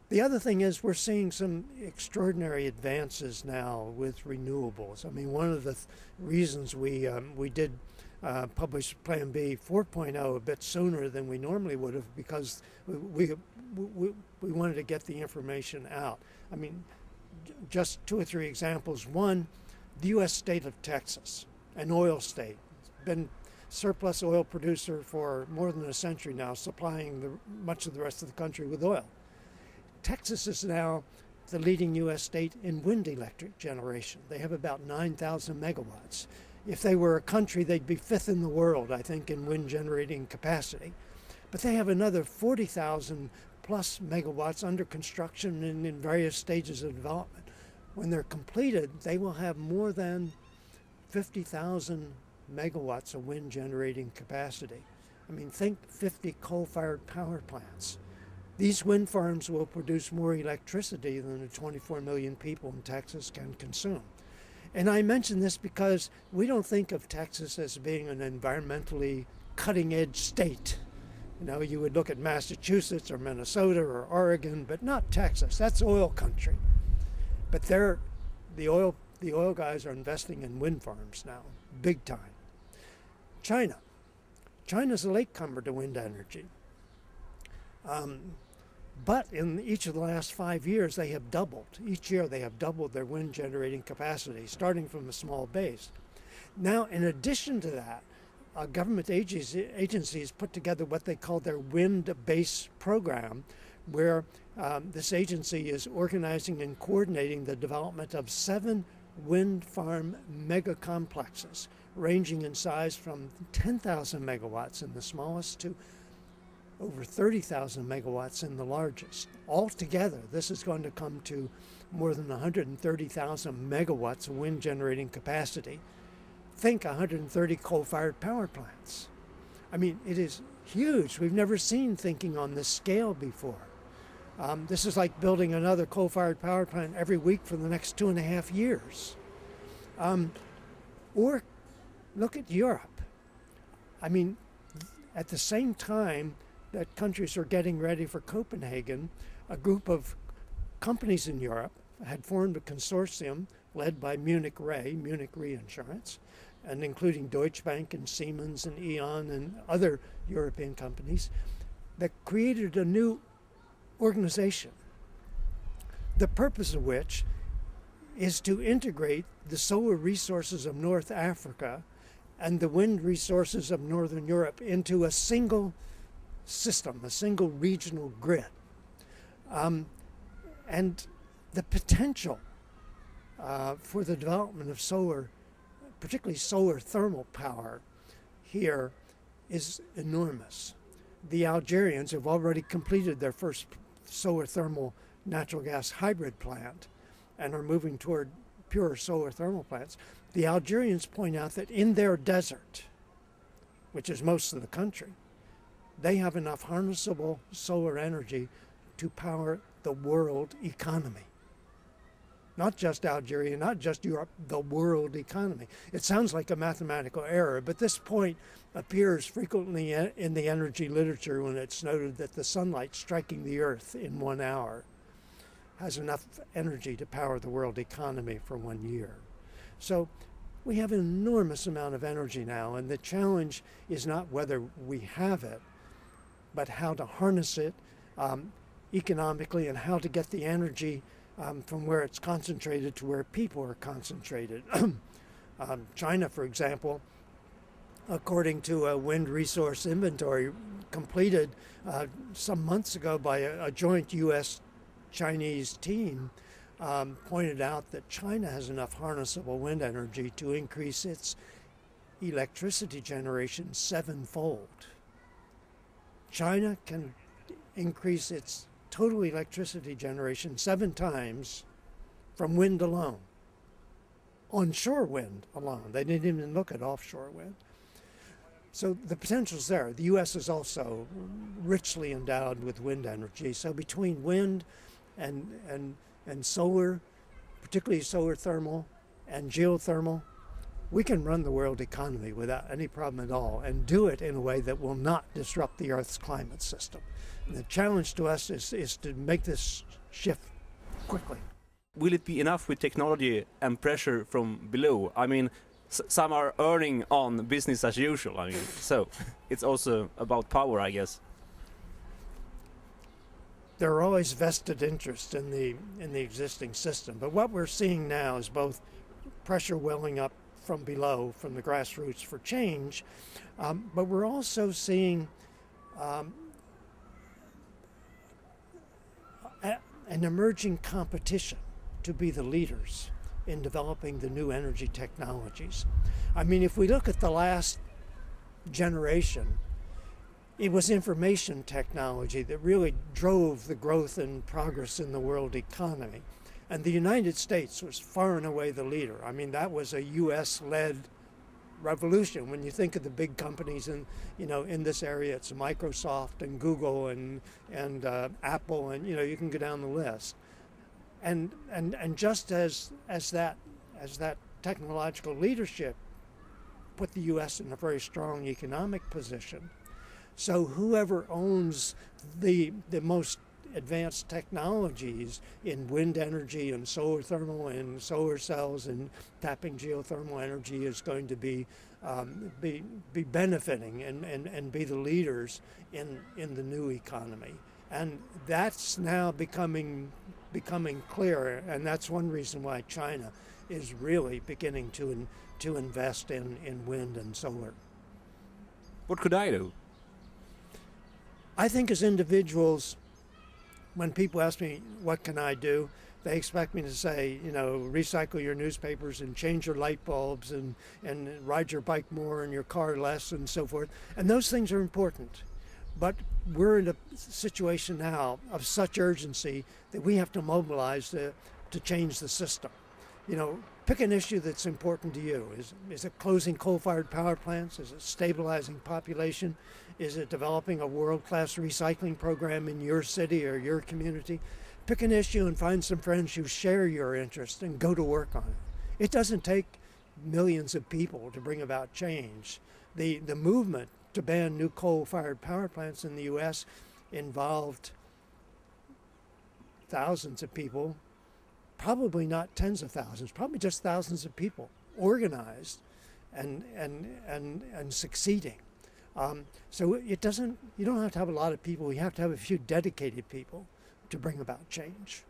The other thing is we're seeing some extraordinary advances now with renewables. I mean, one of the reasons we did publish Plan B 4.0 a bit sooner than we normally would have because we wanted to get the information out. I mean, just two or three examples. One, the U.S. state of Texas, an oil state, been surplus oil producer for more than a century now, supplying much of the rest of the country with oil. Texas is now the leading U.S. state in wind electric generation. They have about 9,000 megawatts. If they were a country, they'd be fifth in the world, I think, in wind generating capacity. But they have another 40,000 plus megawatts under construction and in various stages of development. When they're completed, they will have more than 50,000 megawatts of wind generating capacity. I mean, think 50 coal-fired power plants. These wind farms will produce more electricity than the 24 million people in Texas can consume. And I mention this because we don't think of Texas as being an environmentally cutting-edge state. You know, you would look at Massachusetts or Minnesota or Oregon, but not Texas. That's oil country. But the oil guys are investing in wind farms now, big time. China's a latecomer to wind energy. But in each of the last 5 years, they have doubled. Each year, they have doubled their wind generating capacity, starting from a small base. Now, in addition to that, government agencies put together what they call their wind base program, where this agency is organizing and coordinating the development of 7 wind farm mega complexes, ranging in size from 10,000 megawatts in the smallest to over 30,000 megawatts in the largest. Altogether, this is going to come to more than 130,000 megawatts of wind generating capacity. Think 130 coal-fired power plants. I mean, it is huge. We've never seen thinking on this scale before. This is like building another coal-fired power plant every week for the next 2.5 years. Or look at Europe. I mean, at the same time that countries are getting ready for Copenhagen, a group of companies in Europe had formed a consortium led by Munich Reinsurance, and including Deutsche Bank and Siemens and E.ON and other European companies, that created a new organization, the purpose of which is to integrate the solar resources of North Africa and the wind resources of Northern Europe into a single system, a single regional grid. And the potential for the development of solar, particularly solar thermal power here, is enormous. The Algerians have already completed their first solar thermal natural gas hybrid plant and are moving toward pure solar thermal plants. The Algerians point out that in their desert, which is most of the country, they have enough harnessable solar energy to power the world economy. Not just Algeria, not just Europe, the world economy. It sounds like a mathematical error, but this point appears frequently in the energy literature when it's noted that the sunlight striking the Earth in 1 hour has enough energy to power the world economy for 1 year. So we have an enormous amount of energy now, and the challenge is not whether we have it, but how to harness it economically and how to get the energy from where it's concentrated to where people are concentrated. China, for example, according to a wind resource inventory completed some months ago by a joint U.S.-Chinese team, pointed out that China has enough harnessable wind energy to increase its electricity generation 7-fold. China can increase its total electricity generation 7 times from wind alone. Onshore wind alone. They didn't even look at offshore wind. So the potential's there. The U.S. is also richly endowed with wind energy. So between wind and solar, particularly solar thermal and geothermal, we can run the world economy without any problem at all and do it in a way that will not disrupt the Earth's climate system. And the challenge to us is to make this shift quickly. Will it be enough with technology and pressure from below? I mean, some are earning on business as usual. I mean, so it's also about power, I guess. There are always vested interests in the existing system, but what we're seeing now is both pressure welling up from below, from the grassroots for change, but we're also seeing an emerging competition to be the leaders in developing the new energy technologies. I mean, if we look at the last generation, it was information technology that really drove the growth and progress in the world economy. And the United States was far and away the leader. I mean, that was a US-led revolution. When you think of the big companies in this area, it's Microsoft and Google and Apple, and you can go down the list. And just as that technological leadership put the U.S. in a very strong economic position, so whoever owns the most advanced technologies in wind energy and solar thermal and solar cells and tapping geothermal energy is going to be benefiting and be the leaders in the new economy. And that's now becoming clear, and that's one reason why China is really beginning to invest in wind and solar. What could I do? I think as individuals, when people ask me, what can I do? They expect me to say, recycle your newspapers and change your light bulbs and ride your bike more and your car less and so forth. And those things are important. But we're in a situation now of such urgency that we have to mobilize to change the system. Pick an issue that's important to you. Is it closing coal-fired power plants? Is it stabilizing population? Is it developing a world-class recycling program in your city or your community? Pick an issue and find some friends who share your interest and go to work on it. It doesn't take millions of people to bring about change. The movement to ban new coal-fired power plants in the U.S. involved thousands of people, probably not tens of thousands, probably just thousands of people organized and succeeding. So you don't have to have a lot of people. You have to have a few dedicated people to bring about change.